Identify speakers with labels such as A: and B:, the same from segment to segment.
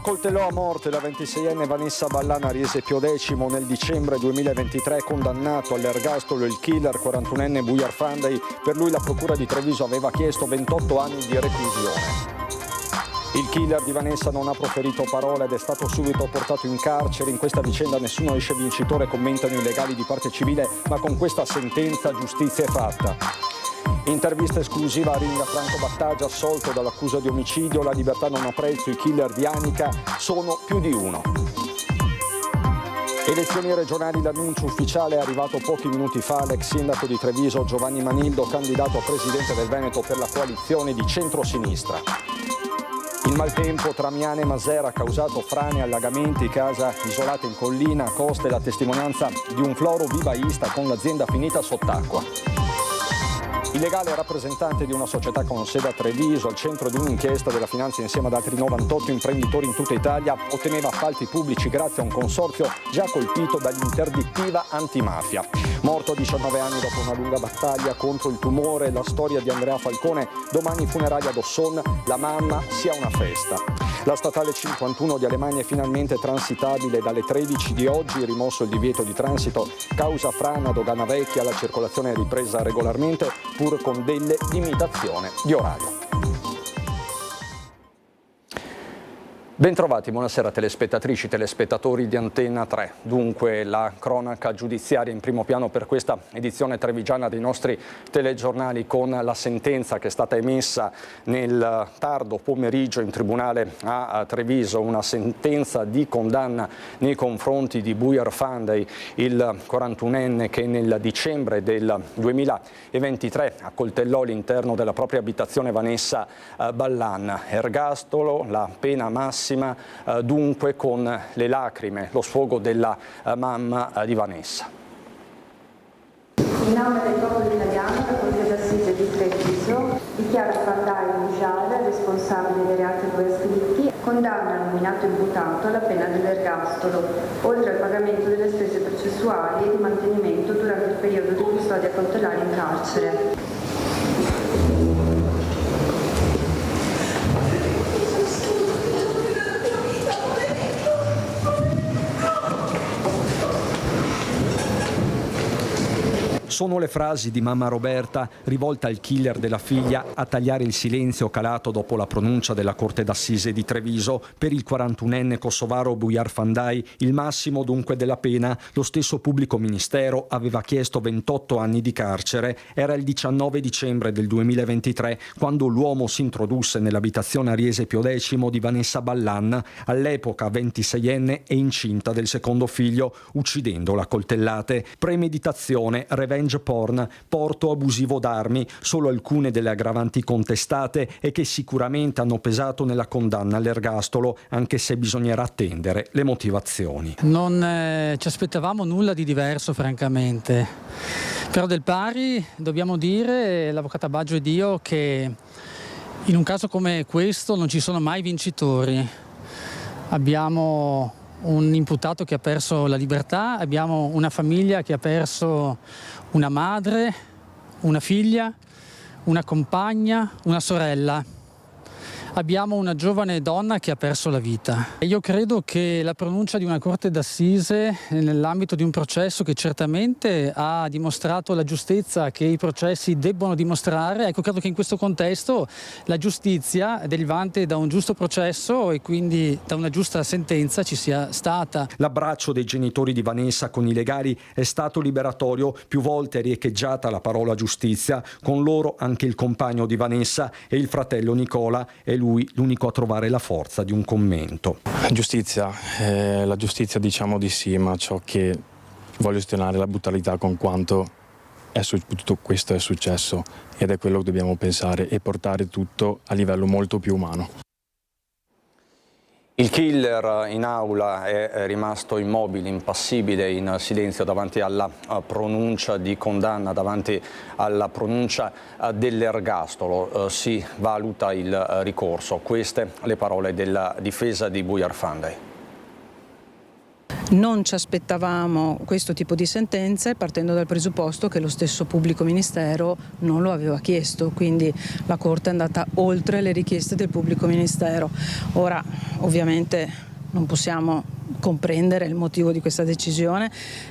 A: Accoltellò a morte la 26enne Vanessa Ballan a Riese Pio X nel dicembre 2023, condannato all'ergastolo il killer 41enne Bujar Fandey. Per lui la procura di Treviso aveva chiesto 28 anni di reclusione. Il killer di Vanessa non ha proferito parole ed è stato subito portato in carcere. In questa vicenda nessuno esce vincitore, commentano i legali di Parte Civile, ma con questa sentenza giustizia è fatta. Intervista esclusiva a Ringa Franco Battaglia, assolto dall'accusa di omicidio. La libertà non ha prezzo, i killer di Anica sono più di uno. Elezioni regionali, l'annuncio ufficiale è arrivato pochi minuti fa. L'ex sindaco di Treviso Giovanni Manildo, candidato a presidente del Veneto per la coalizione di centrosinistra. Il maltempo tra Miane e Masera ha causato frane, allagamenti, casa isolate in collina, coste, la testimonianza di un florovivaista con l'azienda finita sott'acqua. Il legale rappresentante di una società con sede a Treviso, al centro di un'inchiesta della Finanza insieme ad altri 98 imprenditori in tutta Italia, otteneva appalti pubblici grazie a un consorzio già colpito dall'interdittiva antimafia. Morto a 19 anni dopo una lunga battaglia contro il tumore, la storia di Andrea Falcone, domani funerali ad Osson, la mamma sia una festa. La statale 51 di Alemagna è finalmente transitabile dalle 13 di oggi, rimosso il divieto di transito, causa frana, dogana vecchia, la circolazione è ripresa regolarmente, pur con delle limitazioni di orario. Bentrovati, buonasera telespettatrici, telespettatori di Antenna 3. Dunque la cronaca giudiziaria in primo piano per questa edizione trevigiana dei nostri telegiornali, con la sentenza che è stata emessa nel tardo pomeriggio in tribunale a Treviso, una sentenza di condanna nei confronti di Bujar Fandey, il 41enne che nel dicembre del 2023 accoltellò all'interno della propria abitazione Vanessa Ballan. Ergastolo, la pena massima, dunque con le lacrime, lo sfogo della mamma di Vanessa.
B: In nome del popolo italiano, la Corte d'Assise di Treviso dichiara Fandey Bujar responsabile dei reati prescritti, condanna il nominato imputato alla pena dell'ergastolo, oltre al pagamento delle spese processuali e di mantenimento durante il periodo di custodia cautelare in carcere.
A: Sono le frasi di mamma Roberta, rivolta al killer della figlia, a tagliare il silenzio calato dopo la pronuncia della Corte d'Assise di Treviso. Per il 41enne kosovaro Bujar Fandey, il massimo dunque della pena. Lo stesso pubblico ministero aveva chiesto 28 anni di carcere. Era il 19 dicembre del 2023 quando l'uomo si introdusse nell'abitazione a Riese Pio X di Vanessa Ballan, all'epoca 26enne e incinta del secondo figlio, uccidendola a coltellate. Premeditazione, revenge porn, porto abusivo d'armi, solo alcune delle aggravanti contestate e che sicuramente hanno pesato nella condanna all'ergastolo, anche se bisognerà attendere le motivazioni.
C: Non ci aspettavamo nulla di diverso, francamente, però del pari dobbiamo dire, l'avvocata Baggio ed io, che in un caso come questo non ci sono mai vincitori. Abbiamo un imputato che ha perso la libertà, abbiamo una famiglia che ha perso una madre, una figlia, una compagna, una sorella. Abbiamo una giovane donna che ha perso la vita. Io credo che la pronuncia di una Corte d'Assise nell'ambito di un processo che certamente ha dimostrato la giustezza che i processi debbono dimostrare, ecco, credo che in questo contesto la giustizia derivante da un giusto processo e quindi da una giusta sentenza ci sia stata.
A: L'abbraccio dei genitori di Vanessa con i legali è stato liberatorio, più volte è riecheggiata la parola giustizia, con loro anche il compagno di Vanessa e il fratello Nicola, e lui l'unico a trovare la forza di un commento.
D: Giustizia, la giustizia diciamo di sì, ma ciò che voglio stonare la brutalità con quanto tutto questo è successo, ed è quello che dobbiamo pensare e portare tutto a livello molto più umano.
A: Il killer in aula è rimasto immobile, impassibile, in silenzio davanti alla pronuncia di condanna, davanti alla pronuncia dell'ergastolo. Si valuta il ricorso. Queste le parole della difesa di Bujar Fandey.
E: Non ci aspettavamo questo tipo di sentenze partendo dal presupposto che lo stesso pubblico ministero non lo aveva chiesto, quindi la Corte è andata oltre le richieste del pubblico ministero. Ora ovviamente non possiamo comprendere il motivo di questa decisione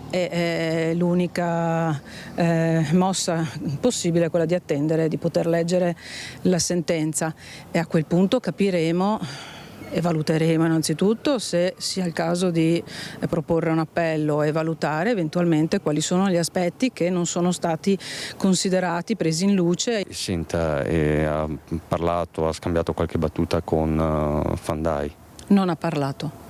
E: e l'unica mossa possibile è quella di attendere, di poter leggere la sentenza e a quel punto capiremo e valuteremo innanzitutto se sia il caso di proporre un appello e valutare eventualmente quali sono gli aspetti che non sono stati considerati, presi in luce.
F: Sinta ha parlato, ha scambiato qualche battuta con Fandai?
E: Non ha parlato.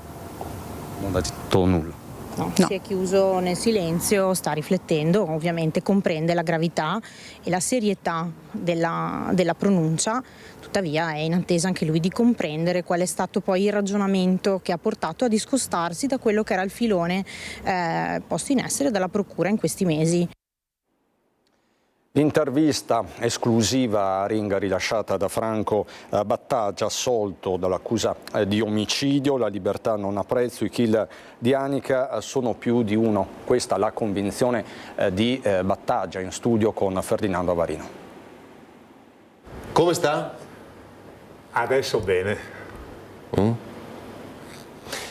F: Non ha detto nulla?
G: No. Si è chiuso nel silenzio, sta riflettendo, ovviamente comprende la gravità e la serietà della pronuncia, tuttavia è in attesa anche lui di comprendere qual è stato poi il ragionamento che ha portato a discostarsi da quello che era il filone posto in essere dalla Procura in questi mesi.
A: Intervista esclusiva a Ring rilasciata da Franco Battaglia, assolto dall'accusa di omicidio. La libertà non ha prezzo, i kill di Anica sono più di uno. Questa è la convinzione di Battaglia in studio con Ferdinando Avarino.
H: Come sta?
I: Adesso bene.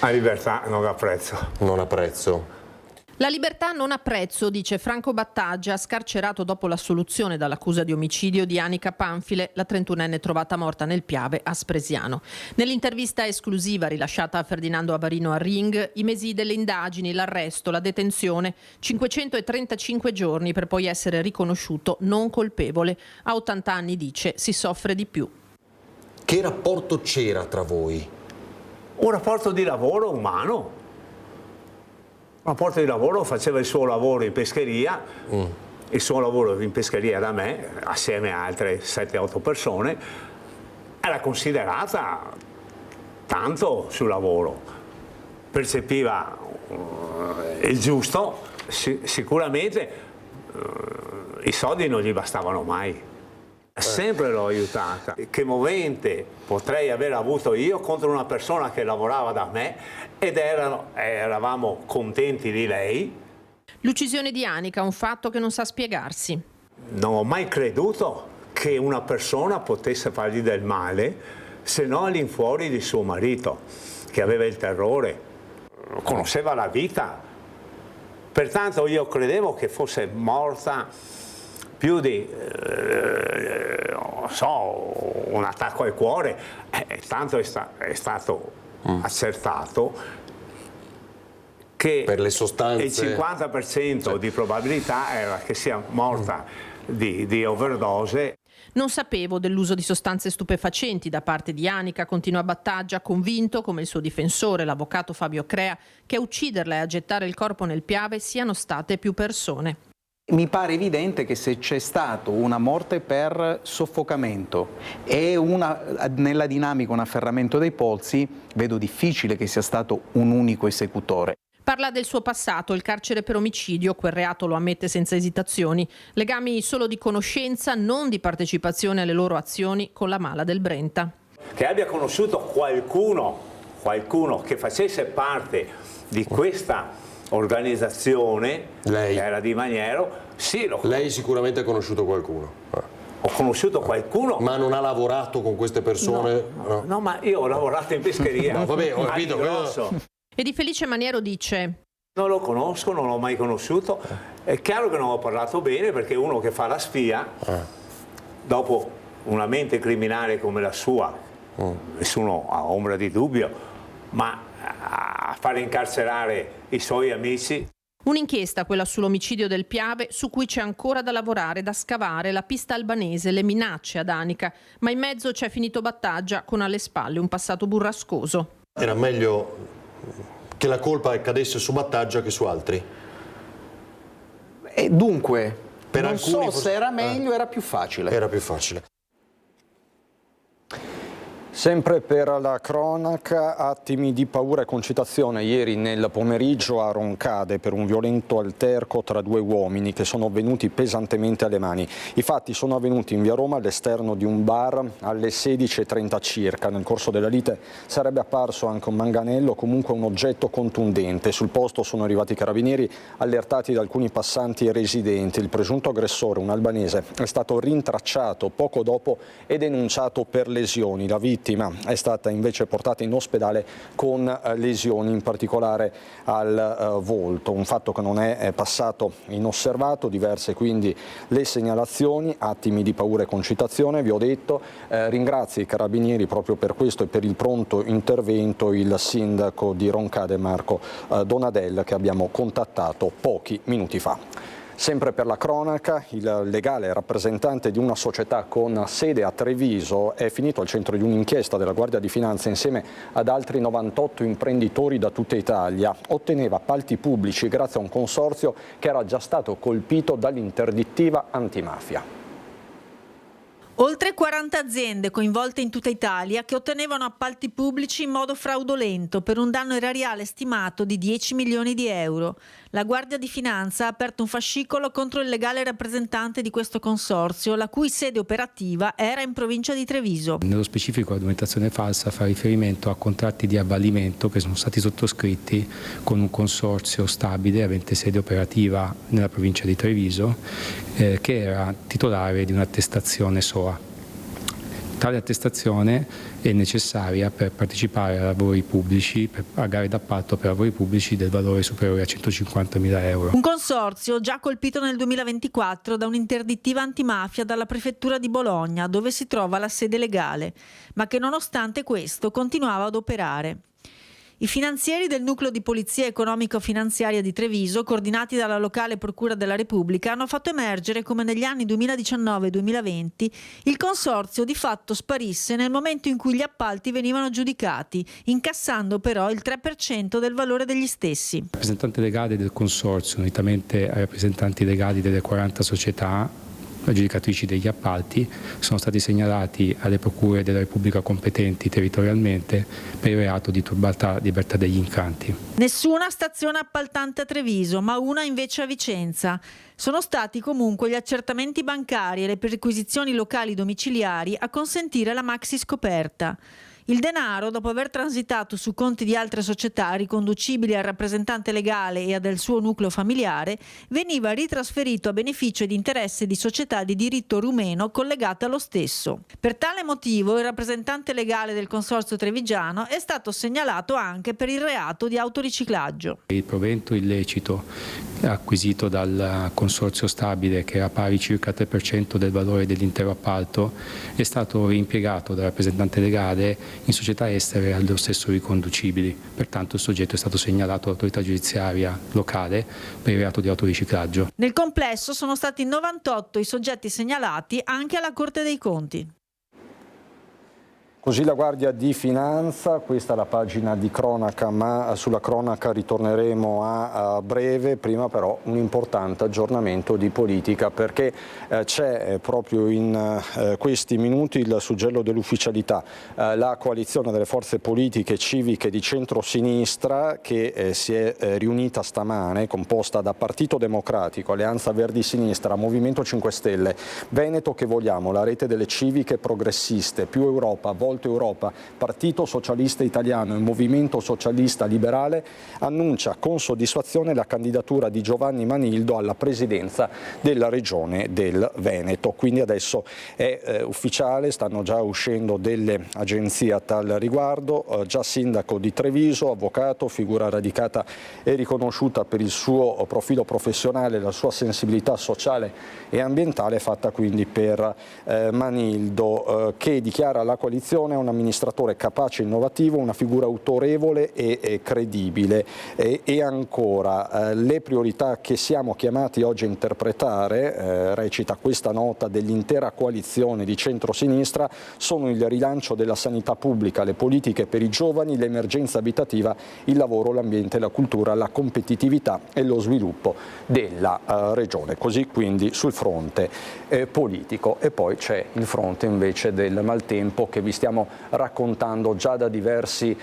I: La libertà non ha prezzo.
H: Non ha prezzo.
J: La libertà non ha prezzo, dice Franco Battaglia, scarcerato dopo l'assoluzione dall'accusa di omicidio di Anica Panfile, la 31enne trovata morta nel Piave a Spresiano. Nell'intervista esclusiva rilasciata a Ferdinando Avarino a Ring, i mesi delle indagini, l'arresto, la detenzione, 535 giorni per poi essere riconosciuto non colpevole. A 80 anni, dice, si soffre di più.
H: Che rapporto c'era tra voi?
I: Un rapporto di lavoro umano. Un rapporto di lavoro, faceva il suo lavoro in pescheria, il suo lavoro in pescheria da me, assieme a altre 7-8 persone, era considerata tanto sul lavoro. Percepiva il giusto, sicuramente i soldi non gli bastavano mai. Sempre l'ho aiutata. Che movente potrei aver avuto io contro una persona che lavorava da me ed eravamo contenti di lei.
J: L'uccisione di Anica è un fatto che non sa spiegarsi.
I: Non ho mai creduto che una persona potesse fargli del male se non all'infuori di suo marito, che aveva il terrore, conosceva la vita. Pertanto io credevo che fosse morta più di un attacco al cuore, tanto è stato accertato che
H: per le sostanze,
I: il 50% di probabilità era che sia morta di overdose.
J: Non sapevo dell'uso di sostanze stupefacenti da parte di Anica, continua Battaglia, convinto, come il suo difensore, l'avvocato Fabio Crea, che a ucciderla e a gettare il corpo nel Piave siano state più persone.
K: Mi pare evidente che se c'è stato una morte per soffocamento e nella dinamica un afferramento dei polsi, vedo difficile che sia stato un unico esecutore.
J: Parla del suo passato, il carcere per omicidio, quel reato lo ammette senza esitazioni, legami solo di conoscenza, non di partecipazione alle loro azioni con la mala del Brenta.
I: Che abbia conosciuto qualcuno che facesse parte di questa organizzazione,
H: lei,
I: che era Di Maniero, sì,
H: lei sicuramente ha conosciuto qualcuno.
I: Ho conosciuto qualcuno.
H: Ma non ha lavorato con queste persone?
I: No, ma io ho lavorato in pescheria.
H: No, vabbè, ho capito.
J: E Di Felice Maniero dice:
I: non lo conosco, non l'ho mai conosciuto. È chiaro che non ho parlato bene, perché uno che fa la spia, dopo una mente criminale come la sua, nessuno ha ombra di dubbio, ma a fare incarcerare i suoi amici.
J: Un'inchiesta, quella sull'omicidio del Piave, su cui c'è ancora da lavorare, da scavare, la pista albanese, le minacce ad Anica, ma in mezzo c'è finito Battaglia con alle spalle un passato burrascoso.
H: Era meglio che la colpa cadesse su Battaglia che su altri?
K: E dunque,
H: per
K: non
H: alcuni
K: so se era meglio, era più facile.
H: Era più facile.
A: Sempre per la cronaca, attimi di paura e concitazione ieri nel pomeriggio a Roncade per un violento alterco tra due uomini che sono venuti pesantemente alle mani. I fatti sono avvenuti in via Roma all'esterno di un bar alle 16:30 circa. Nel corso della lite sarebbe apparso anche un manganello, comunque un oggetto contundente. Sul posto sono arrivati i carabinieri allertati da alcuni passanti e residenti. Il presunto aggressore, un albanese, è stato rintracciato poco dopo e denunciato per lesioni. La vittima è stata invece portata in ospedale con lesioni, in particolare al volto, un fatto che non è passato inosservato. Diverse quindi le segnalazioni, attimi di paura e concitazione, vi ho detto. Ringrazio i carabinieri proprio per questo e per il pronto intervento il sindaco di Roncade Marco Donadel, che abbiamo contattato pochi minuti fa. Sempre per la cronaca, il legale rappresentante di una società con sede a Treviso è finito al centro di un'inchiesta della Guardia di Finanza insieme ad altri 98 imprenditori da tutta Italia. Otteneva appalti pubblici grazie a un consorzio che era già stato colpito dall'interdittiva antimafia.
L: Oltre 40 aziende coinvolte in tutta Italia che ottenevano appalti pubblici in modo fraudolento per un danno erariale stimato di 10 milioni di euro. La Guardia di Finanza ha aperto un fascicolo contro il legale rappresentante di questo consorzio, la cui sede operativa era in provincia di Treviso.
M: Nello specifico la documentazione falsa fa riferimento a contratti di avvalimento che sono stati sottoscritti con un consorzio stabile avente sede operativa nella provincia di Treviso che era titolare di un'attestazione SOA. Tale attestazione è necessaria per partecipare a lavori pubblici, a gare d'appalto per lavori pubblici del valore superiore a 150.000 euro.
L: Un consorzio già colpito nel 2024 da un'interdittiva antimafia dalla prefettura di Bologna, dove si trova la sede legale, ma che nonostante questo continuava ad operare. I finanzieri del nucleo di polizia economico-finanziaria di Treviso, coordinati dalla locale Procura della Repubblica, hanno fatto emergere come negli anni 2019-2020 il consorzio di fatto sparisse nel momento in cui gli appalti venivano giudicati, incassando però il 3% del valore degli stessi.
M: Il rappresentante legale del consorzio, unitamente ai rappresentanti legali delle 40 società aggiudicatrici degli appalti, sono stati segnalati alle procure della Repubblica competenti territorialmente per il reato di turbata libertà degli incanti.
L: Nessuna stazione appaltante a Treviso, ma una invece a Vicenza. Sono stati comunque gli accertamenti bancari e le perquisizioni locali domiciliari a consentire la maxi scoperta. Il denaro, dopo aver transitato su conti di altre società riconducibili al rappresentante legale e del suo nucleo familiare, veniva ritrasferito a beneficio ed interesse di società di diritto rumeno collegate allo stesso. Per tale motivo il rappresentante legale del consorzio trevigiano è stato segnalato anche per il reato di autoriciclaggio.
M: Il provento illecito acquisito dal consorzio stabile, che era pari circa al 3% del valore dell'intero appalto, è stato reimpiegato dal rappresentante legale in società estere allo stesso riconducibili. Pertanto il soggetto è stato segnalato all'autorità giudiziaria locale per il reato di autoriciclaggio.
L: Nel complesso sono stati 98 i soggetti segnalati anche alla Corte dei Conti.
A: Così la Guardia di Finanza, questa è la pagina di cronaca, ma sulla cronaca ritorneremo a breve. Prima però un importante aggiornamento di politica, perché c'è proprio in questi minuti il suggello dell'ufficialità, la coalizione delle forze politiche civiche di centro-sinistra che si è riunita stamane, composta da Partito Democratico, Alleanza Verdi-Sinistra, Movimento 5 Stelle, Veneto che vogliamo, la rete delle civiche progressiste, Più Europa, Europa, Partito Socialista Italiano e Movimento Socialista Liberale, annuncia con soddisfazione la candidatura di Giovanni Manildo alla presidenza della regione del Veneto. Quindi adesso è ufficiale, stanno già uscendo delle agenzie a tal riguardo, già sindaco di Treviso, avvocato, figura radicata e riconosciuta per il suo profilo professionale, la sua sensibilità sociale e ambientale, fatta quindi per Manildo, che dichiara la coalizione un amministratore capace e innovativo, una figura autorevole e credibile. E ancora, le priorità che siamo chiamati oggi a interpretare, recita questa nota dell'intera coalizione di centrosinistra, sono il rilancio della sanità pubblica, le politiche per i giovani, l'emergenza abitativa, il lavoro, l'ambiente, la cultura, la competitività e lo sviluppo della regione. Così quindi sul fronte politico. E poi c'è il fronte invece del maltempo che vi stiamo stiamo raccontando già da diversi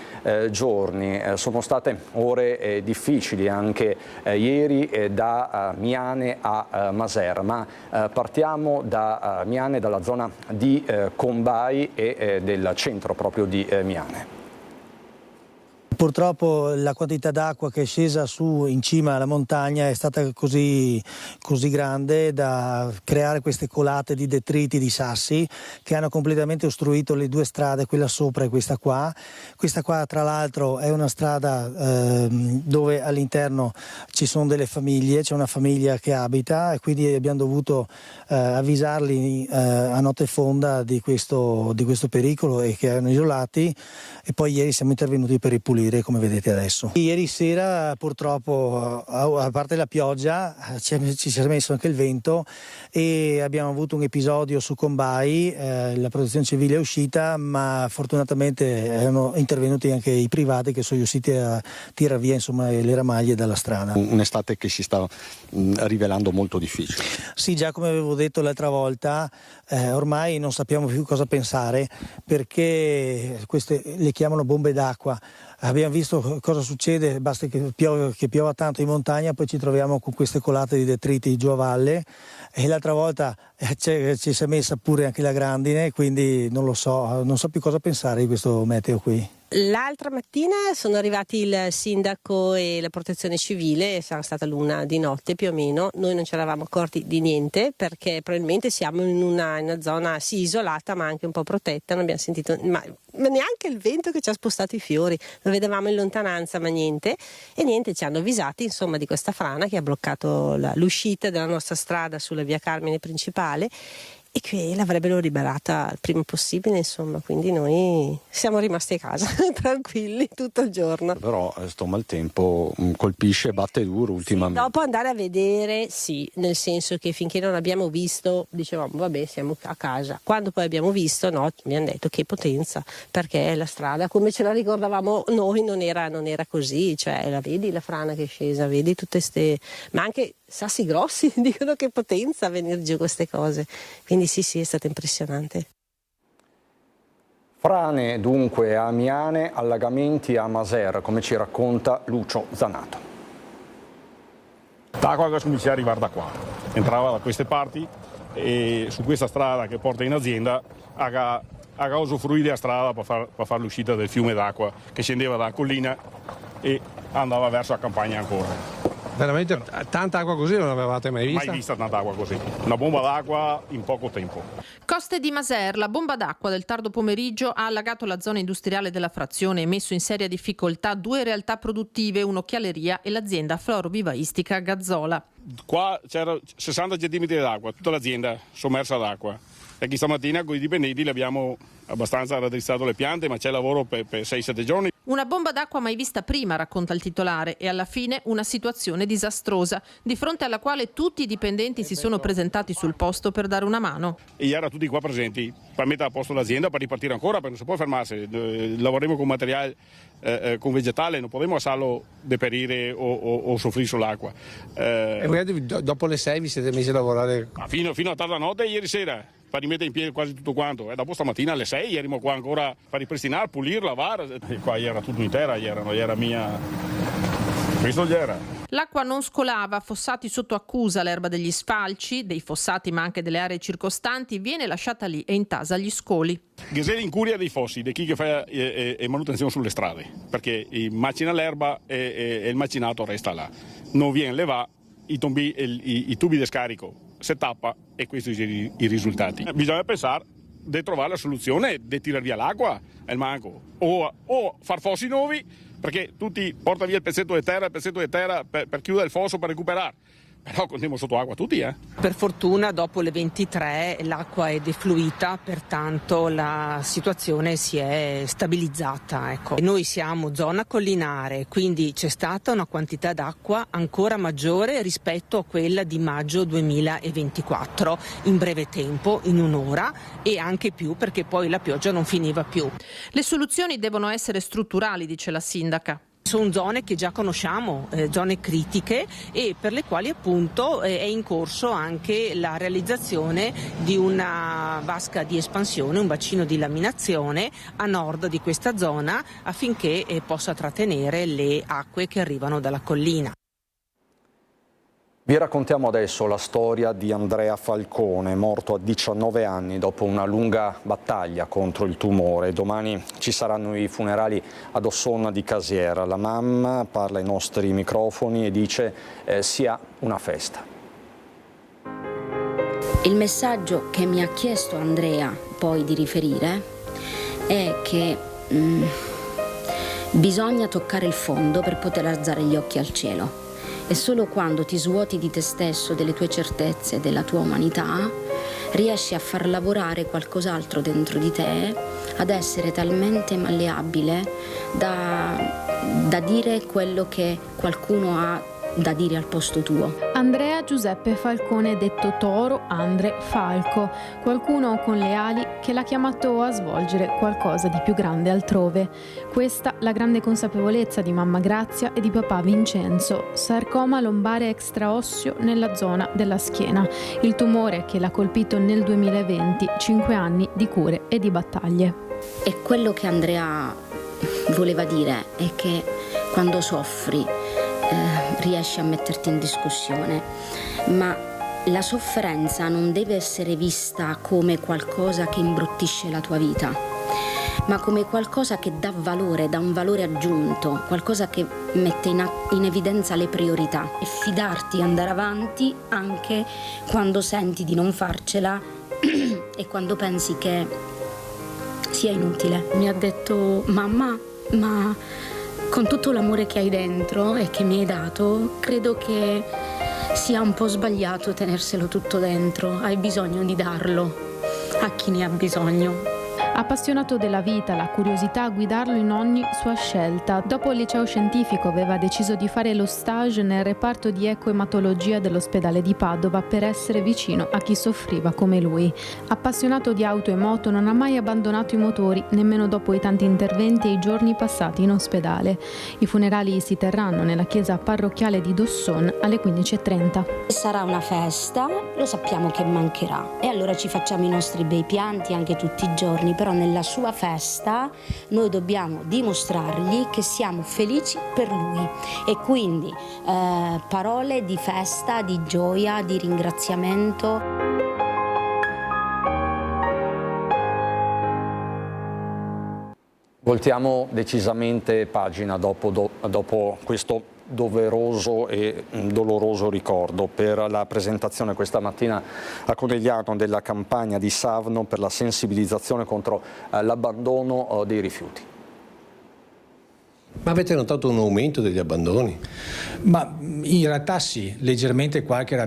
A: giorni. Sono state ore difficili anche ieri da Miane a Maser, ma partiamo da Miane, dalla zona di Combai e del centro proprio di Miane.
N: Purtroppo la quantità d'acqua che è scesa su in cima alla montagna è stata così grande da creare queste colate di detriti, di sassi, che hanno completamente ostruito le due strade, quella sopra e questa qua. Questa qua tra l'altro è una strada dove all'interno ci sono delle famiglie, c'è una famiglia che abita, e quindi abbiamo dovuto avvisarli a notte fonda di questo pericolo e che erano isolati, e poi ieri siamo intervenuti per ripulire, come vedete adesso. Ieri sera purtroppo, a parte la pioggia, ci si è messo anche il vento e abbiamo avuto un episodio su Combai. La protezione civile è uscita, ma fortunatamente erano intervenuti anche i privati che sono riusciti a tirare via le ramaglie dalla strada.
O: Un'estate che si sta rivelando molto difficile.
N: Sì, già come avevo detto l'altra volta, ormai non sappiamo più cosa pensare, perché queste le chiamano bombe d'acqua. Abbiamo visto cosa succede, basta che piova tanto in montagna, poi ci troviamo con queste colate di detriti giù a valle, e l'altra volta ci si è messa pure anche la grandine, quindi non so più cosa pensare di questo meteo qui.
P: L'altra mattina sono arrivati il sindaco e la protezione civile, sarà stata l'1 di notte più o meno. Noi non ci eravamo accorti di niente, perché probabilmente siamo in una zona sì isolata ma anche un po' protetta, non abbiamo sentito ma neanche il vento che ci ha spostato i fiori, lo vedevamo in lontananza ma niente, ci hanno avvisati di questa frana che ha bloccato l'uscita della nostra strada sulla via Carmine principale, e che l'avrebbero liberata il prima possibile, quindi noi siamo rimasti a casa tranquilli tutto il giorno.
O: Però sto maltempo colpisce, batte duro ultimamente.
P: Sì, dopo andare a vedere, sì, nel senso che finché non abbiamo visto dicevamo vabbè, siamo a casa. Quando poi abbiamo visto, no, mi hanno detto che potenza, perché la strada come ce la ricordavamo noi non era così, cioè la vedi la frana che è scesa, vedi tutte ste, ma anche sassi grossi, dicono che potenza venire giù queste cose, quindi sì, è stato impressionante.
A: Frane dunque a Miane, allagamenti a Maser, come ci racconta Lucio Zanato.
Q: L'acqua che comincia a arrivare da qua, entrava da queste parti e su questa strada che porta in azienda ha usufruito della strada per fare l'uscita del fiume d'acqua che scendeva dalla collina e andava verso la campagna ancora.
R: Veramente tanta acqua così non l'avevate mai vista?
Q: Mai vista tanta acqua così, una bomba d'acqua in poco tempo.
J: Coste di Maser, la bomba d'acqua del tardo pomeriggio ha allagato la zona industriale della frazione e messo in seria difficoltà 2 realtà produttive, un'occhialeria e l'azienda florovivaistica Gazzola.
Q: Qua c'era 60 centimetri d'acqua, tutta l'azienda sommersa d'acqua. E che stamattina con i dipendenti abbiamo abbastanza raddrizzato le piante, ma c'è lavoro per 6-7 giorni.
J: Una bomba d'acqua mai vista prima, racconta il titolare, e alla fine una situazione disastrosa, di fronte alla quale tutti i dipendenti si sono presentati sul posto per dare una mano.
Q: E ieri tutti qua presenti per mettere a posto l'azienda, per ripartire ancora, perché non si può fermarsi. Lavoreremo con materiale, con vegetale, non potremo lasciarlo deperire o soffrire sull'acqua.
R: E magari dopo le 6 vi siete messi a lavorare?
Q: Fino a tarda notte ieri sera, per rimettere in piedi quasi tutto quanto. E dopo stamattina alle 6 erano qua ancora per ripristinare, pulire, lavare. E qua era tutto in terra, era mia. Questo gli era.
J: L'acqua non scolava, fossati sotto accusa, l'erba degli sfalci, dei fossati ma anche delle aree circostanti, viene lasciata lì e intasa gli scoli.
Q: Gesè in curia dei fossi, di chi che fa manutenzione sulle strade, perché macina l'erba e il macinato resta là. Non viene levato, i tubi di scarico si tappa e questi sono i risultati. Bisogna pensare di trovare la soluzione di tirare via l'acqua, è il manco, o far fossi nuovi, perché tutti portano via il pezzetto di terra per chiudere il fosso, per recuperare. Però andiamo sotto acqua tutti,
S: Per fortuna dopo le 23 l'acqua è defluita, pertanto la situazione si è stabilizzata. Ecco. Noi siamo zona collinare, quindi c'è stata una quantità d'acqua ancora maggiore rispetto a quella di maggio 2024, in breve tempo, in un'ora, e anche più perché poi la pioggia non finiva più.
J: Le soluzioni devono essere strutturali, dice la sindaca.
S: sono zone che già conosciamo, zone critiche, e per le quali appunto è in corso anche la realizzazione di una vasca di espansione, un bacino di laminazione a nord di questa zona, affinché possa trattenere le acque che arrivano dalla collina.
A: Vi raccontiamo adesso la storia di Andrea Falcone, morto a 19 anni dopo una lunga battaglia contro il tumore. Domani ci saranno i funerali ad Ossona di Casiera. La mamma parla ai nostri microfoni e dice sia una festa.
T: Il messaggio che mi ha chiesto Andrea poi di riferire è che bisogna toccare il fondo per poter alzare gli occhi al cielo. E solo quando ti svuoti di te stesso, delle tue certezze, della tua umanità, riesci a far lavorare qualcos'altro dentro di te, ad essere talmente malleabile da dire quello che qualcuno ha da dire al posto tuo.
U: Andrea Giuseppe Falcone, detto Toro, Andre Falco, qualcuno con le ali che l'ha chiamato a svolgere qualcosa di più grande altrove. Questa la grande consapevolezza di mamma Grazia e di papà Vincenzo: sarcoma lombare extraosseo nella zona della schiena, il tumore che l'ha colpito nel 2020, 5 anni di cure e di battaglie.
T: E quello che Andrea voleva dire è che quando soffri riesci a metterti in discussione, ma la sofferenza non deve essere vista come qualcosa che imbruttisce la tua vita, ma come qualcosa che dà valore, dà un valore aggiunto, qualcosa che mette in evidenza le priorità, e fidarti, andare avanti anche quando senti di non farcela e quando pensi che sia inutile. Mi ha detto: mamma, ma con tutto l'amore che hai dentro e che mi hai dato, credo che sia un po' sbagliato tenerselo tutto dentro. Hai bisogno di darlo a chi ne ha bisogno.
U: Appassionato della vita, la curiosità a guidarlo in ogni sua scelta. Dopo il liceo scientifico aveva deciso di fare lo stage nel reparto di ecoematologia dell'ospedale di Padova per essere vicino a chi soffriva come lui. Appassionato di auto e moto, non ha mai abbandonato i motori, nemmeno dopo i tanti interventi e i giorni passati in ospedale. I funerali si terranno nella chiesa parrocchiale di Dosson alle 15:30.
T: Sarà una festa, lo sappiamo che mancherà, e allora ci facciamo i nostri bei pianti anche tutti i giorni, però nella sua festa noi dobbiamo dimostrargli che siamo felici per lui, e quindi parole di festa, di gioia, di ringraziamento.
A: Voltiamo decisamente pagina dopo questo doveroso e doloroso ricordo per la presentazione questa mattina a Conegliano della campagna di Savno per la sensibilizzazione contro l'abbandono dei rifiuti.
R: Ma avete notato un aumento degli abbandoni?
V: Ma in realtà sì, leggermente qualche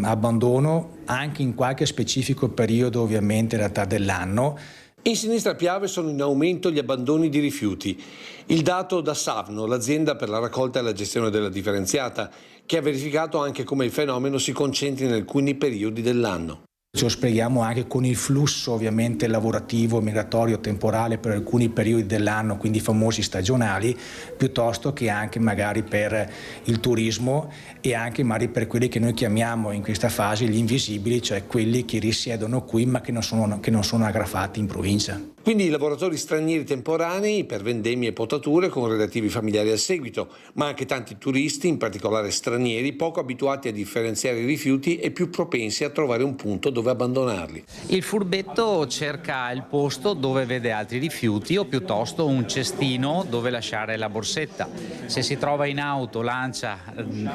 V: abbandono, anche in qualche specifico periodo ovviamente in realtà dell'anno.
R: In Sinistra Piave sono in aumento gli abbandoni di rifiuti. Il dato da Savno, l'azienda per la raccolta e la gestione della differenziata, che ha verificato anche come il fenomeno si concentri in alcuni periodi dell'anno.
V: Ce lo spieghiamo anche con il flusso ovviamente lavorativo, migratorio, temporale per alcuni periodi dell'anno, quindi i famosi stagionali, piuttosto che anche magari per il turismo e anche magari per quelli che noi chiamiamo in questa fase gli invisibili, cioè quelli che risiedono qui ma che non sono agrafati in provincia.
R: Quindi i lavoratori stranieri temporanei per vendemmie e potature con relativi familiari al seguito, ma anche tanti turisti, in particolare stranieri, poco abituati a differenziare i rifiuti e più propensi a trovare un punto dove abbandonarli.
W: Il furbetto cerca il posto dove vede altri rifiuti o piuttosto un cestino dove lasciare la borsetta. Se si trova in auto lancia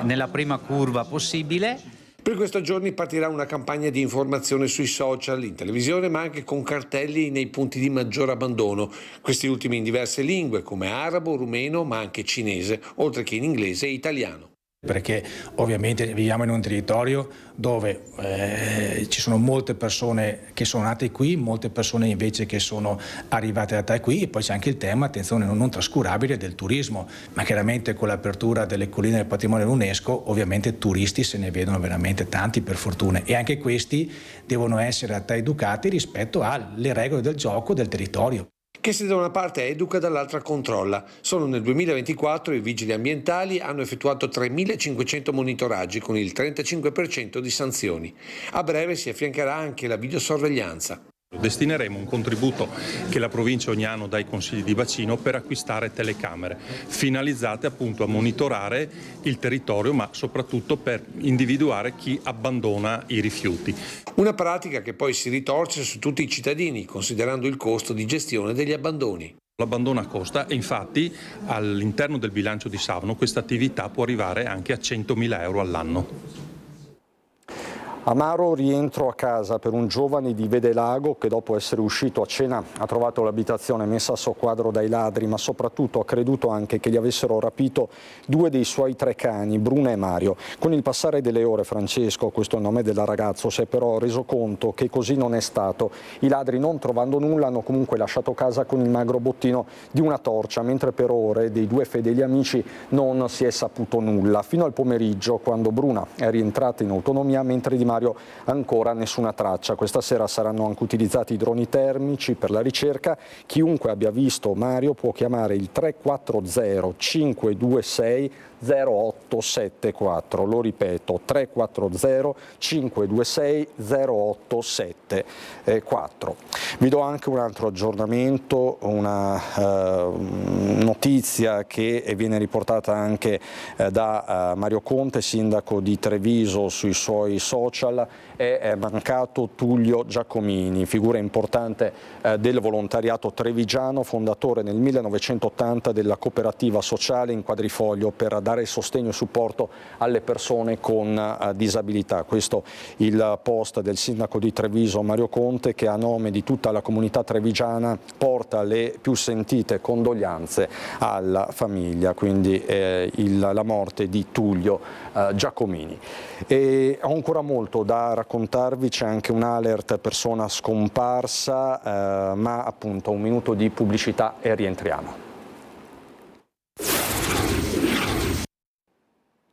W: nella prima curva possibile.
R: Per questi giorni partirà una campagna di informazione sui social, in televisione, ma anche con cartelli nei punti di maggior abbandono, questi ultimi in diverse lingue come arabo, rumeno, ma anche cinese, oltre che in inglese e italiano.
V: Perché ovviamente viviamo in un territorio dove ci sono molte persone che sono nate qui, molte persone invece che sono arrivate da qui, e poi c'è anche il tema, attenzione, non trascurabile del turismo, ma chiaramente con l'apertura delle colline del patrimonio dell'UNESCO ovviamente turisti se ne vedono veramente tanti, per fortuna, e anche questi devono essere educati rispetto alle regole del gioco del territorio.
R: che se da una parte educa dall'altra controlla. Solo nel 2024 i vigili ambientali hanno effettuato 3.500 monitoraggi con il 35% di sanzioni. A breve si affiancherà anche la videosorveglianza.
B: Destineremo un contributo che la provincia ogni anno dà ai consigli di bacino per acquistare telecamere finalizzate appunto a monitorare il territorio, ma soprattutto per individuare chi abbandona i rifiuti.
R: Una pratica che poi si ritorce su tutti i cittadini, considerando il costo di gestione degli abbandoni.
B: L'abbandono costa e infatti all'interno del bilancio di Savno questa attività può arrivare anche a 100.000 euro all'anno.
A: Amaro rientro a casa per un giovane di Vedelago che dopo essere uscito a cena ha trovato l'abitazione messa a soqquadro dai ladri, ma soprattutto ha creduto anche che gli avessero rapito 2 dei suoi 3 cani, Bruna e Mario. Con il passare delle ore Francesco, questo è il nome del ragazzo, si è però reso conto che così non è stato. I ladri, non trovando nulla, hanno comunque lasciato casa con il magro bottino di una torcia, mentre per ore dei 2 fedeli amici non si è saputo nulla, fino al pomeriggio quando Bruna è rientrata in autonomia, mentre di Mario ancora nessuna traccia. Questa sera saranno anche utilizzati i droni termici per la ricerca. Chiunque abbia visto Mario può chiamare il 340 526 0874, lo ripeto 340 526 0874. Vi do anche un altro aggiornamento, una notizia che viene riportata anche da Mario Conte, sindaco di Treviso, sui suoi social. È mancato Tullio Giacomini, figura importante del volontariato trevigiano, fondatore nel 1980 della cooperativa sociale in Quadrifoglio per dare sostegno e supporto alle persone con disabilità. Questo il post del sindaco di Treviso Mario Conte, che a nome di tutta la comunità trevigiana porta le più sentite condoglianze alla famiglia, quindi la morte di Tullio Giacomini. E ho ancora molto da raccontarvi, c'è anche un alert persona scomparsa, ma appunto un minuto di pubblicità e rientriamo.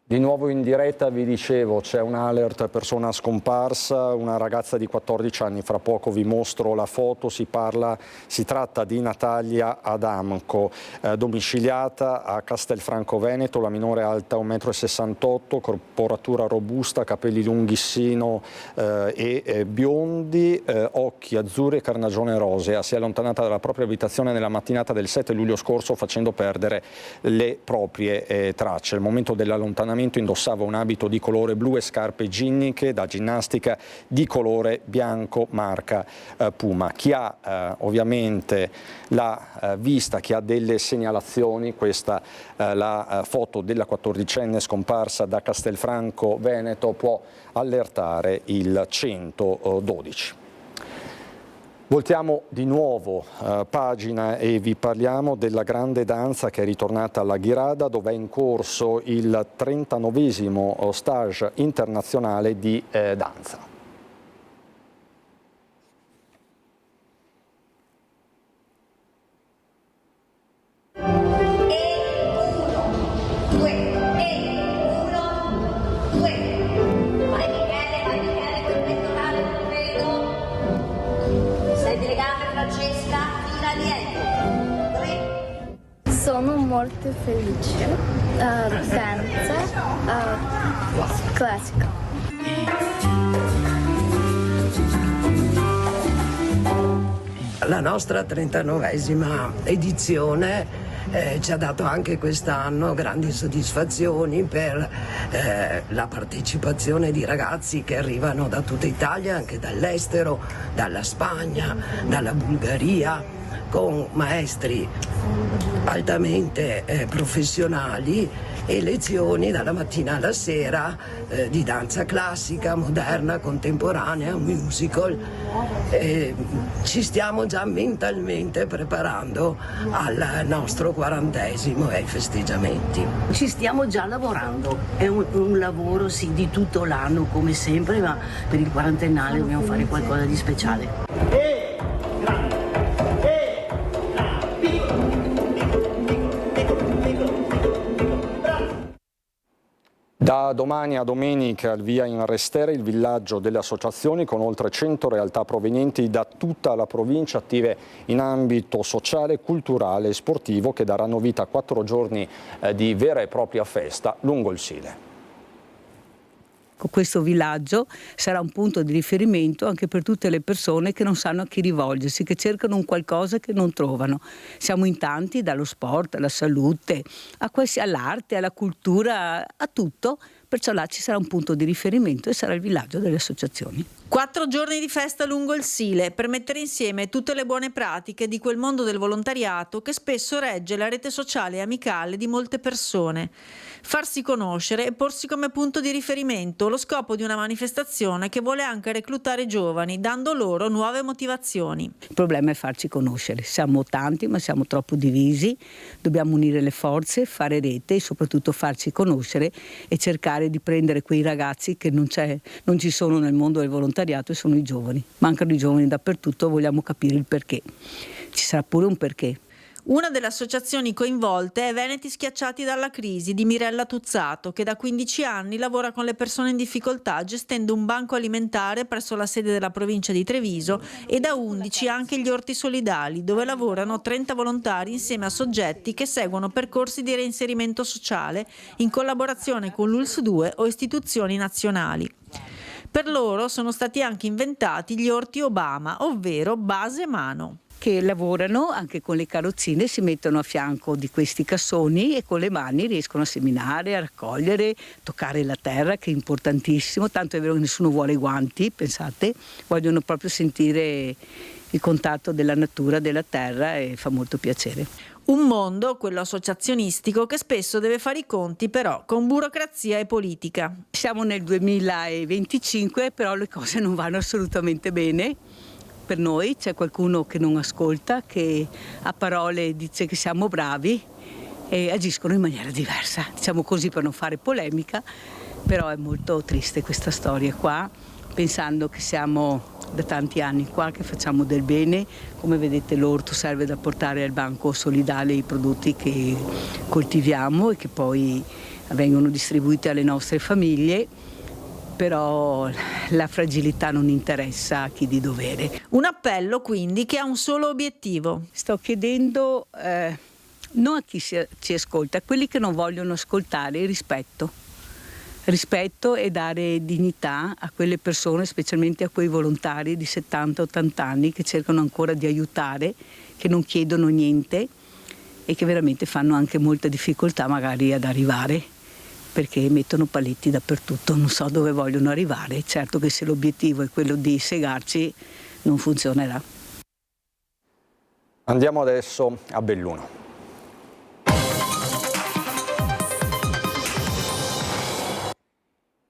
A: Di nuovo in diretta, vi dicevo, c'è un alert persona scomparsa, una ragazza di 14 anni, fra poco vi mostro la foto, si tratta di Natalia Adamco, domiciliata a Castelfranco Veneto, la minore alta 1,68 m, corporatura robusta, capelli lunghi sino e biondi, occhi azzurri e carnagione rosea. Si è allontanata dalla propria abitazione nella mattinata del 7 luglio scorso facendo perdere le proprie tracce. Al momento dell'allontanamento indossava un abito di colore blu e scarpe ginniche da ginnastica di colore bianco marca Puma. Chi ha ovviamente la vista, chi ha delle segnalazioni, questa la foto della 14enne scomparsa da Castelfranco Veneto, può allertare il 112. Voltiamo di nuovo pagina e vi parliamo della grande danza che è ritornata alla Ghirada, dove è in corso il 39esimo stage internazionale di danza.
C: Sono molto felice. Danza classica.
D: La nostra 39esima edizione ci ha dato anche quest'anno grandi soddisfazioni per la partecipazione di ragazzi che arrivano da tutta Italia, anche dall'estero, dalla Spagna, dalla Bulgaria, con maestri altamente professionali e lezioni dalla mattina alla sera di danza classica, moderna, contemporanea, musical. Ci stiamo già mentalmente preparando al nostro 40esimo e ai festeggiamenti.
X: Ci stiamo già lavorando, è un lavoro sì di tutto l'anno come sempre, ma per il 40ennale dobbiamo fare qualcosa di speciale.
A: Da domani a domenica il via in Restere il villaggio delle associazioni con oltre 100 realtà provenienti da tutta la provincia attive in ambito sociale, culturale e sportivo che daranno vita a 4 giorni di vera e propria festa lungo il Sile.
E: Questo villaggio sarà un punto di riferimento anche per tutte le persone che non sanno a chi rivolgersi, che cercano un qualcosa che non trovano. Siamo in tanti, dallo sport alla salute, all'arte, alla cultura, a tutto, perciò là ci sarà un punto di riferimento e sarà il villaggio delle associazioni.
L: 4 giorni di festa lungo il Sile per mettere insieme tutte le buone pratiche di quel mondo del volontariato che spesso regge la rete sociale e amicale di molte persone. Farsi conoscere e porsi come punto di riferimento, lo scopo di una manifestazione che vuole anche reclutare giovani, dando loro nuove motivazioni.
E: Il problema è farci conoscere. Siamo tanti, ma siamo troppo divisi. Dobbiamo unire le forze, fare rete e soprattutto farci conoscere e cercare di prendere quei ragazzi che non ci sono nel mondo del volontariato e sono i giovani. Mancano i giovani dappertutto, vogliamo capire il perché. Ci sarà pure un perché.
L: Una delle associazioni coinvolte è Veneti Schiacciati dalla Crisi di Mirella Tuzzato, che da 15 anni lavora con le persone in difficoltà gestendo un banco alimentare presso la sede della provincia di Treviso e da 11 anche gli Orti Solidali, dove lavorano 30 volontari insieme a soggetti che seguono percorsi di reinserimento sociale in collaborazione con l'ULS 2 o istituzioni nazionali. Per loro sono stati anche inventati gli Orti Obama, ovvero base mano,
E: che lavorano anche con le carrozzine, si mettono a fianco di questi cassoni e con le mani riescono a seminare, a raccogliere, toccare la terra, che è importantissimo, tanto è vero che nessuno vuole i guanti, pensate, vogliono proprio sentire il contatto della natura, della terra e fa molto piacere.
L: Un mondo, quello associazionistico, che spesso deve fare i conti però con burocrazia e politica.
E: Siamo nel 2025, però le cose non vanno assolutamente bene. Per noi c'è qualcuno che non ascolta, che a parole dice che siamo bravi e agiscono in maniera diversa. Diciamo così per non fare polemica, però è molto triste questa storia qua, pensando che siamo da tanti anni qua, che facciamo del bene. Come vedete l'orto serve da portare al banco solidale i prodotti che coltiviamo e che poi vengono distribuiti alle nostre famiglie. Però la fragilità non interessa a chi di dovere.
L: Un appello quindi che ha un solo obiettivo.
E: Sto chiedendo non a chi ci ascolta, a quelli che non vogliono ascoltare, il rispetto. Rispetto e dare dignità a quelle persone, specialmente a quei volontari di 70-80 anni che cercano ancora di aiutare, che non chiedono niente e che veramente fanno anche molta difficoltà magari ad arrivare, perché mettono paletti dappertutto, non so dove vogliono arrivare. Certo che se l'obiettivo è quello di segarci non funzionerà.
A: Andiamo adesso a Belluno.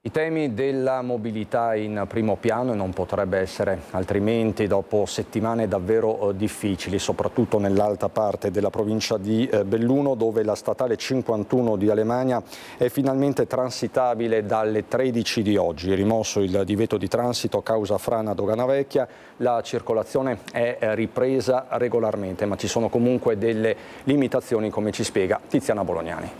A: I temi della mobilità in primo piano e non potrebbe essere altrimenti dopo settimane davvero difficili, soprattutto nell'alta parte della provincia di Belluno, dove la statale 51 di Alemagna è finalmente transitabile dalle 13 di oggi. Rimosso il divieto di transito causa frana a Doganavecchia, la circolazione è ripresa regolarmente, ma ci sono comunque delle limitazioni, come ci spiega Tiziana Bolognani.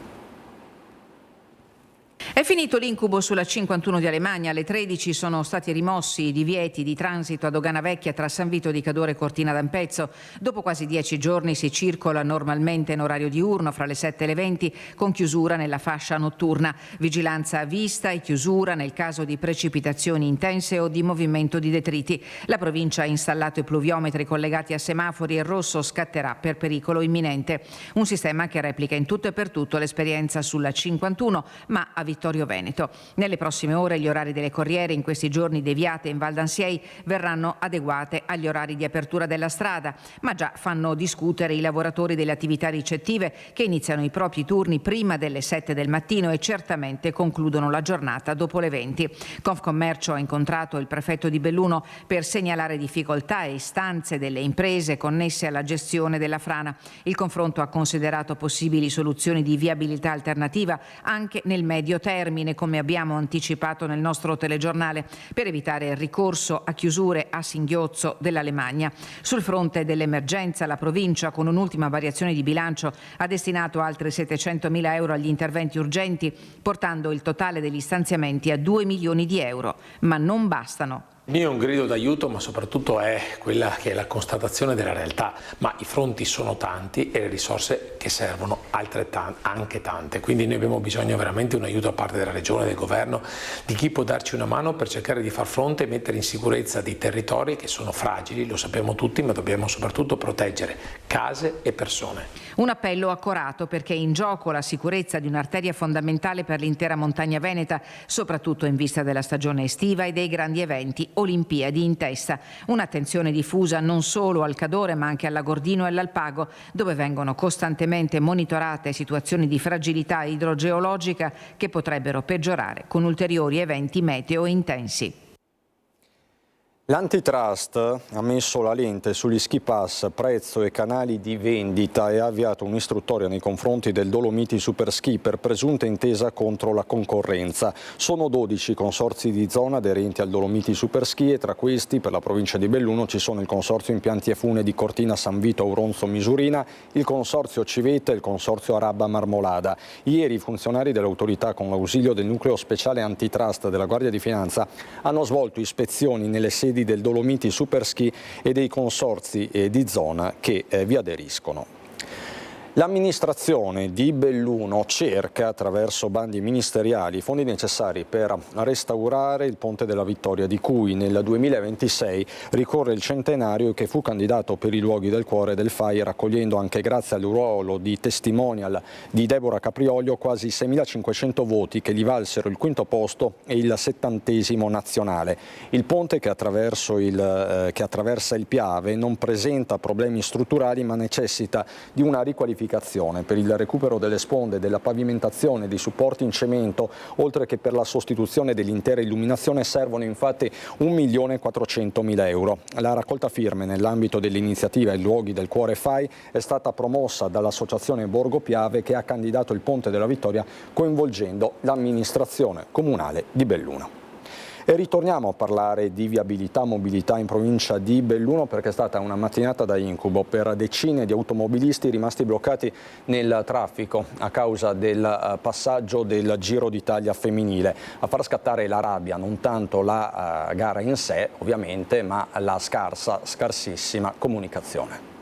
F: È finito l'incubo sulla 51 di Alemagna, alle 13 sono stati rimossi i divieti di transito a Doganavecchia tra San Vito di Cadore e Cortina d'Ampezzo. Dopo quasi 10 giorni si circola normalmente in orario diurno fra le 7 e le 20 con chiusura nella fascia notturna. Vigilanza a vista e chiusura nel caso di precipitazioni intense o di movimento di detriti. La provincia ha installato i pluviometri collegati a semafori e il rosso scatterà per pericolo imminente. Un sistema che replica in tutto e per tutto l'esperienza sulla 51, ma a Vittorio Veneto. Nelle prossime ore gli orari delle corriere in questi giorni deviate in Val d'Ansiei verranno adeguate agli orari di apertura della strada, ma già fanno discutere i lavoratori delle attività ricettive che iniziano i propri turni prima delle 7 del mattino e certamente concludono la giornata dopo le 20. Confcommercio ha incontrato il prefetto di Belluno per segnalare difficoltà e istanze delle imprese connesse alla gestione della frana. Il confronto ha considerato possibili soluzioni di viabilità alternativa anche nel medio termine, termine, come abbiamo anticipato nel nostro telegiornale, per evitare il ricorso a chiusure a singhiozzo dell'Alemannia. Sul fronte dell'emergenza, la provincia, con un'ultima variazione di bilancio, ha destinato altri 700.000 euro agli interventi urgenti, portando il totale degli stanziamenti a 2 milioni di euro. Ma non bastano.
G: Il mio è un grido d'aiuto, ma soprattutto è quella che è la constatazione della realtà, ma i fronti sono tanti e le risorse che servono anche tante, quindi noi abbiamo bisogno veramente di un aiuto da parte della Regione, del Governo, di chi può darci una mano per cercare di far fronte e mettere in sicurezza dei territori che sono fragili, lo sappiamo tutti, ma dobbiamo soprattutto proteggere case e persone.
F: Un appello accorato perché è in gioco la sicurezza di un'arteria fondamentale per l'intera montagna veneta, soprattutto in vista della stagione estiva e dei grandi eventi Olimpiadi in testa. Un'attenzione diffusa non solo al Cadore ma anche all'Agordino e all'Alpago, dove vengono costantemente monitorate situazioni di fragilità idrogeologica che potrebbero peggiorare con ulteriori eventi meteo intensi.
A: L'Antitrust ha messo la lente sugli ski pass, prezzo e canali di vendita e ha avviato un'istruttoria nei confronti del Dolomiti Superski per presunta intesa contro la concorrenza. Sono 12 consorzi di zona aderenti al Dolomiti Superski e tra questi, per la provincia di Belluno, ci sono il Consorzio Impianti e Fune di Cortina San Vito Auronzo Misurina, il Consorzio Civetta e il Consorzio Arabba Marmolada. Ieri i funzionari dell'autorità, con l'ausilio del nucleo speciale antitrust della Guardia di Finanza, hanno svolto ispezioni nelle sedi del Dolomiti Superski e dei consorzi di zona che vi aderiscono. L'amministrazione di Belluno cerca, attraverso bandi ministeriali, i fondi necessari per restaurare il Ponte della Vittoria, di cui nel 2026 ricorre il centenario e che fu candidato per i luoghi del cuore del FAI, raccogliendo, anche grazie al ruolo di testimonial di Deborah Capriolio, quasi 6.500 voti che gli valsero il quinto posto e il 70° nazionale. Il ponte che attraversa il Piave non presenta problemi strutturali, ma necessita di una riqualificazione per il recupero delle sponde, della pavimentazione, dei supporti in cemento, oltre che per la sostituzione dell'intera illuminazione. Servono infatti 1.400.000 euro. La raccolta firme nell'ambito dell'iniziativa I Luoghi del Cuore FAI è stata promossa dall'associazione Borgo Piave, che ha candidato il Ponte della Vittoria coinvolgendo l'amministrazione comunale di Belluno. E ritorniamo a parlare di viabilità e mobilità in provincia di Belluno, perché è stata una mattinata da incubo per decine di automobilisti rimasti bloccati nel traffico a causa del passaggio del Giro d'Italia femminile. A far scattare la rabbia non tanto la gara in sé, ovviamente, ma la scarsissima comunicazione.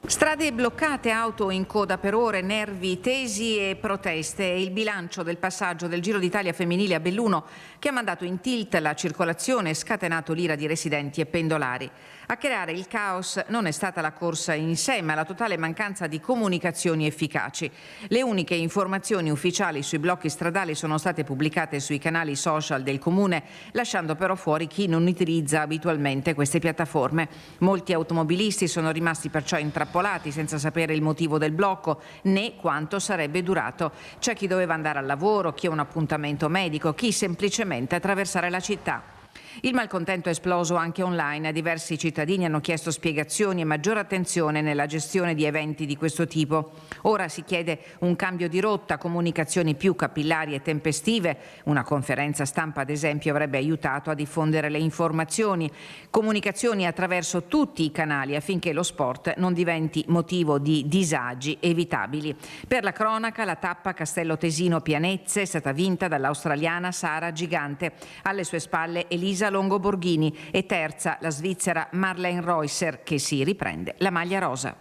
F: Strade bloccate, auto in coda per ore, nervi tesi e proteste. È il bilancio del passaggio del Giro d'Italia femminile a Belluno, che ha mandato in tilt la circolazione e scatenato l'ira di residenti e pendolari. A creare il caos non è stata la corsa in sé, ma la totale mancanza di comunicazioni efficaci. Le uniche informazioni ufficiali sui blocchi stradali sono state pubblicate sui canali social del comune, lasciando però fuori chi non utilizza abitualmente queste piattaforme. Molti automobilisti sono rimasti perciò intrappolati senza sapere il motivo del blocco né quanto sarebbe durato. C'è chi doveva andare al lavoro, chi ha un appuntamento medico, chi semplicemente attraversare la città. Il malcontento è esploso anche online. Diversi cittadini hanno chiesto spiegazioni e maggiore attenzione nella gestione di eventi di questo tipo. Ora si chiede un cambio di rotta, comunicazioni più capillari e tempestive. Una conferenza stampa, ad esempio, avrebbe aiutato a diffondere le informazioni. Comunicazioni attraverso tutti i canali affinché lo sport non diventi motivo di disagi evitabili. Per la cronaca, la tappa Castello Tesino Pianezze è stata vinta dall'australiana Sara Gigante. Alle sue spalle Elisa Longo Borghini e terza la svizzera Marlene Reusser, che si riprende la maglia rosa.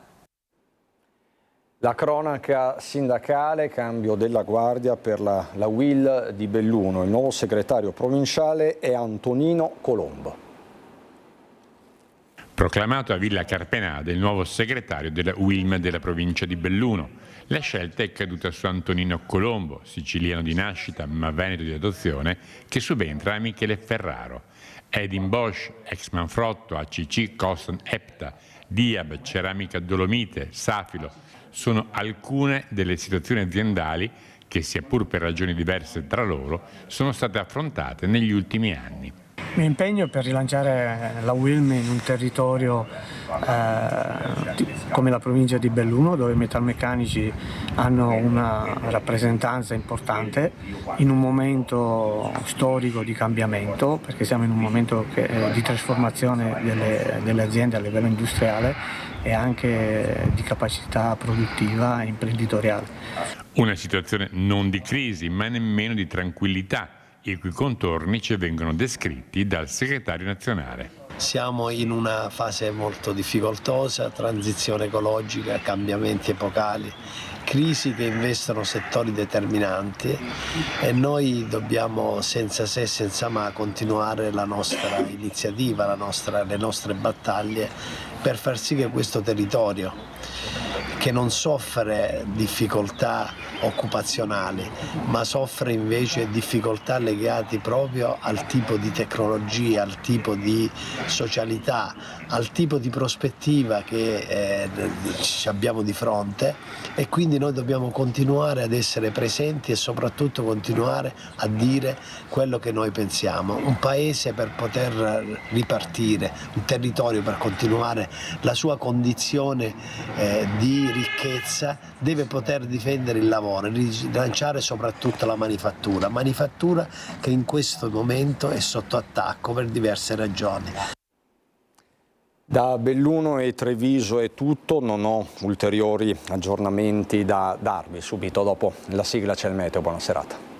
A: La cronaca sindacale, cambio della guardia per la UIL di Belluno. Il nuovo segretario provinciale è Antonino Colombo.
H: Proclamato a Villa Carpenade il nuovo segretario della UILM della provincia di Belluno. La scelta è caduta su Antonino Colombo, siciliano di nascita ma veneto di adozione, che subentra a Michele Ferraro. Edin Bosch, ex Manfrotto, ACC, Coston Epta, Diab, Ceramica Dolomite, Safilo, sono alcune delle situazioni aziendali che, sia pur per ragioni diverse tra loro, sono state affrontate negli ultimi anni.
I: Mi impegno per rilanciare la UILM in un territorio come la provincia di Belluno, dove i metalmeccanici hanno una rappresentanza importante in un momento storico di cambiamento, perché siamo in un momento di trasformazione delle aziende a livello industriale e anche di capacità produttiva e imprenditoriale.
H: Una situazione non di crisi, ma nemmeno di tranquillità, i cui contorni ci vengono descritti dal segretario nazionale.
K: Siamo in una fase molto difficoltosa, transizione ecologica, cambiamenti epocali, crisi che investono settori determinanti e noi dobbiamo senza se e senza ma continuare la nostra iniziativa, le nostre battaglie per far sì che questo territorio, che non soffre difficoltà occupazionali, ma soffre invece difficoltà legate proprio al tipo di tecnologia, al tipo di socialità, al tipo di prospettiva che abbiamo di fronte, e quindi noi dobbiamo continuare ad essere presenti e soprattutto continuare a dire quello che noi pensiamo. Un paese per poter ripartire, un territorio per continuare la sua condizione di ricchezza deve poter difendere il lavoro, rilanciare soprattutto la manifattura che in questo momento è sotto attacco per diverse ragioni.
A: Da Belluno e Treviso è tutto, non ho ulteriori aggiornamenti da darvi. Subito dopo la sigla c'è il meteo, buona serata.